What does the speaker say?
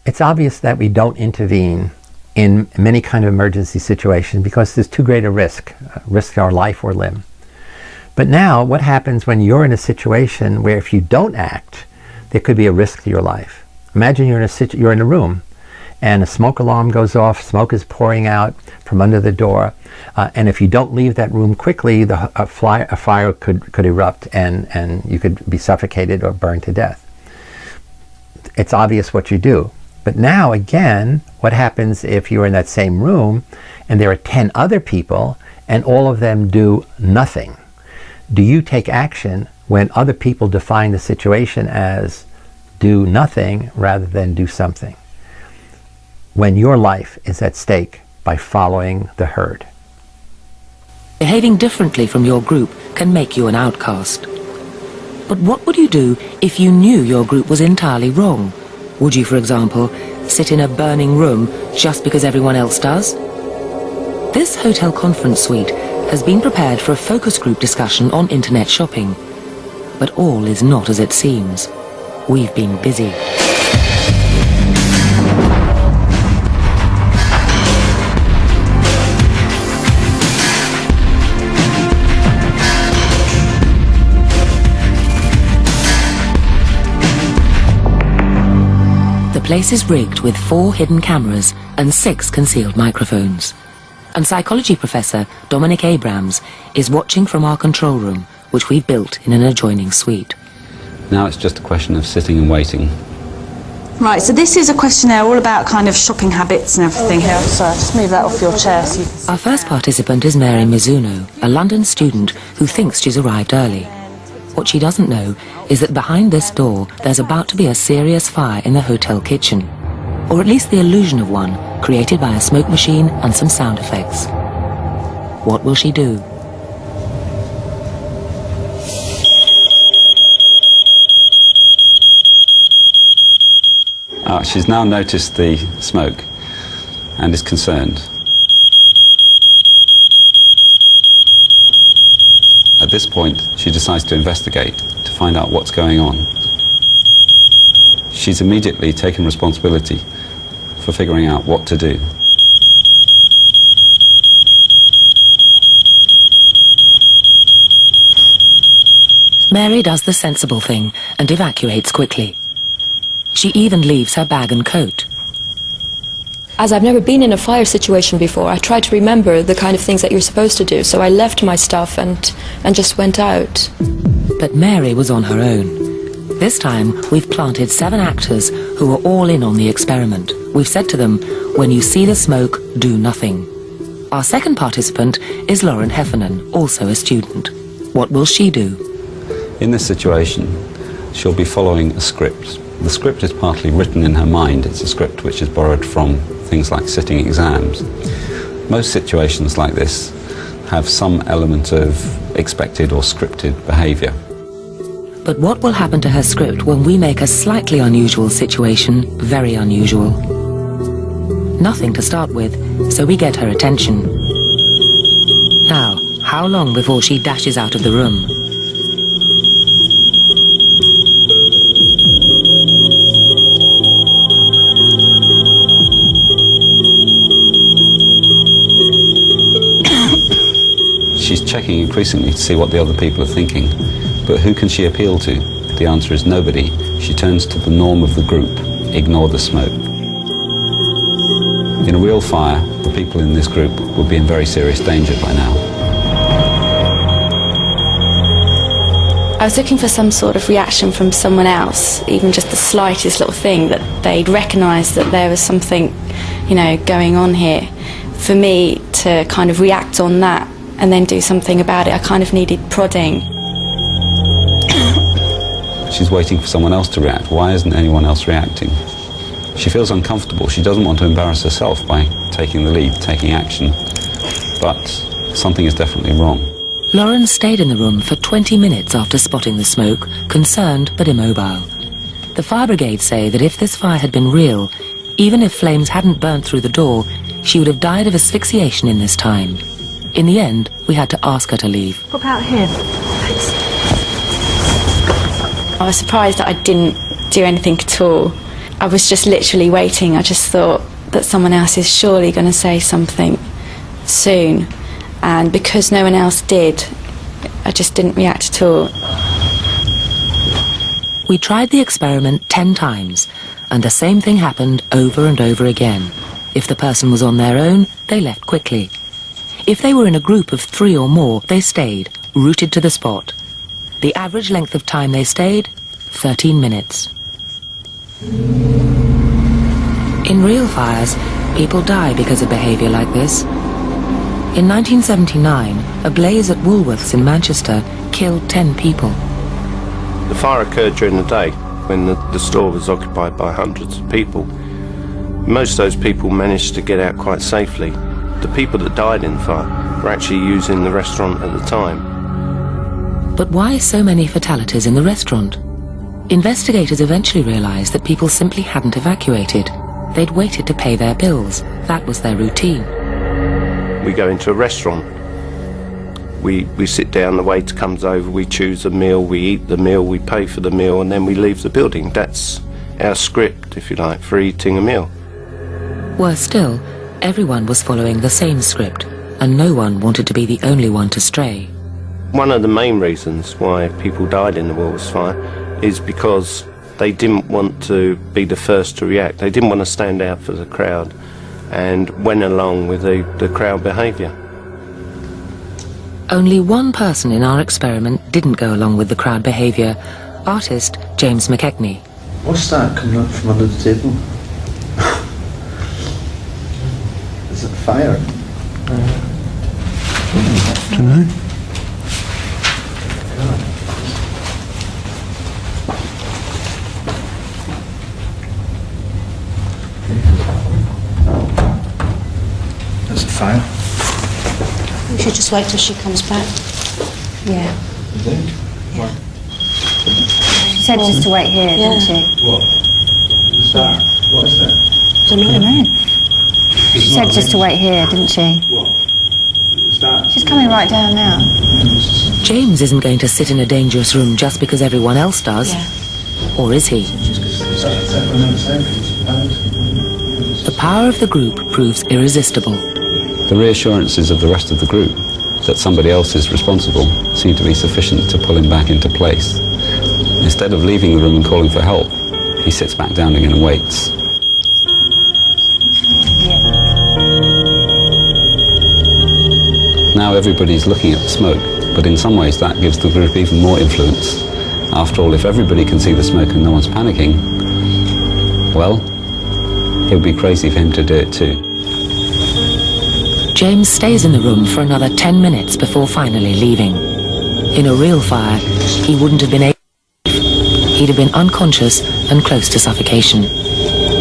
It's obvious that we don't intervene in many kind of emergency situations because there's too great a risk our life or limb. But now, what happens when you're in a situation where if you don't act, there could be a risk to your life? Imagine you're in a room and a smoke alarm goes off, smoke is pouring out from under the door, and if you don't leave that room quickly, a fire could erupt and you could be suffocated or burned to death. It's obvious what you do. But now, again, what happens if you're in that same room and there are 10 other people and all of them do nothing? Do you take action when other people define the situation as do nothing rather than do something? When your life is at stake by following the herd. Behaving differently from your group can make you an outcast. But what would you do if you knew your group was entirely wrong? Would you, for example, sit in a burning room just because everyone else does? This hotel conference suite has been prepared for a focus group discussion on internet shopping. But all is not as it seems. We've been busy. The place is rigged with 4 hidden cameras and 6 concealed microphones. And psychology professor Dominic Abrams is watching from our control room, which we've built in an adjoining suite. Now it's just a question of sitting and waiting. Right, so this is a questionnaire all about kind of shopping habits and everything. Here, sorry, just move that off your chair so you can see. Our first participant is Mary Mizuno, a London student who thinks she's arrived early. What she doesn't know is that behind this door there's about to be a serious fire in the hotel kitchen. Or at least the illusion of one, created by a smoke machine and some sound effects. What will she do? She's now noticed the smoke and is concerned. At this point, she decides to investigate to find out what's going on. She's immediately taken responsibility for figuring out what to do. Mary does the sensible thing and evacuates quickly. She even leaves her bag and coat. As I've never been in a fire situation before, I tried to remember the kind of things that you're supposed to do, so I left my stuff and just went out. But Mary was on her own. This time, we've planted 7 actors who are all in on the experiment. We've said to them, when you see the smoke, do nothing. Our second participant is Lauren Heffernan, also a student. What will she do? In this situation, she'll be following a script. The script is partly written in her mind. It's a script which is borrowed from things like sitting exams. Most situations like this have some element of expected or scripted behaviour. But what will happen to her script when we make a slightly unusual situation very unusual? Nothing to start with, so we get her attention. Now, how long before she dashes out of the room? She's checking increasingly to see what the other people are thinking. But who can she appeal to? The answer is nobody. She turns to the norm of the group. Ignore the smoke. In a real fire, the people in this group would be in very serious danger by now. I was looking for some sort of reaction from someone else, even just the slightest little thing, that they'd recognise that there was something, you know, going on here. For me to kind of react on that and then do something about it, I kind of needed prodding. She's waiting for someone else to react. Why isn't anyone else reacting? She feels uncomfortable. She doesn't want to embarrass herself by taking the lead, taking action. But something is definitely wrong. Lauren stayed in the room for 20 minutes after spotting the smoke, concerned but immobile. The fire brigade say that if this fire had been real, even if flames hadn't burnt through the door, she would have died of asphyxiation in this time. In the end, we had to ask her to leave. What about him? Thanks. I was surprised that I didn't do anything at all. I was just literally waiting. I just thought that someone else is surely going to say something soon, and because no one else did, I just didn't react at all. We tried the experiment 10 times, and the same thing happened over and over again. If the person was on their own, they left quickly. If they were in a group of 3 or more, they stayed, rooted to the spot. The average length of time they stayed, 13 minutes. In real fires, people die because of behaviour like this. In 1979, a blaze at Woolworths in Manchester killed 10 people. The fire occurred during the day when the store was occupied by hundreds of people. Most of those people managed to get out quite safely. The people that died in the fire were actually using the restaurant at the time. But why so many fatalities in the restaurant? Investigators eventually realised that people simply hadn't evacuated. They'd waited to pay their bills. That was their routine. We go into a restaurant. We sit down, the waiter comes over, we choose a meal, we eat the meal, we pay for the meal, and then we leave the building. That's our script, if you like, for eating a meal. Worse still, everyone was following the same script, and no one wanted to be the only one to stray. One of the main reasons why people died in the Woolworths fire is because they didn't want to be the first to react. They didn't want to stand out for the crowd and went along with the crowd behaviour. Only one person in our experiment didn't go along with the crowd behaviour, artist James McKechnie. What's that coming up from under the table? Is it fire? I don't know. There's a fire. We should just wait till she comes back. Yeah. You think? Yeah. She said just to wait here, didn't she? What? Is that? What is that? I don't know. She said just to wait here, didn't she? What? Is that? She's coming right down now. James isn't going to sit in a dangerous room just because everyone else does. Yeah. Or is he? The power of the group proves irresistible. The reassurances of the rest of the group that somebody else is responsible seem to be sufficient to pull him back into place. Instead of leaving the room and calling for help, he sits back down again and waits. Now everybody's looking at the smoke, but in some ways that gives the group even more influence. After all, if everybody can see the smoke and no one's panicking, well, it would be crazy for him to do it too. James stays in the room for another 10 minutes before finally leaving. In a real fire, he wouldn't have been able. He'd have been unconscious and close to suffocation.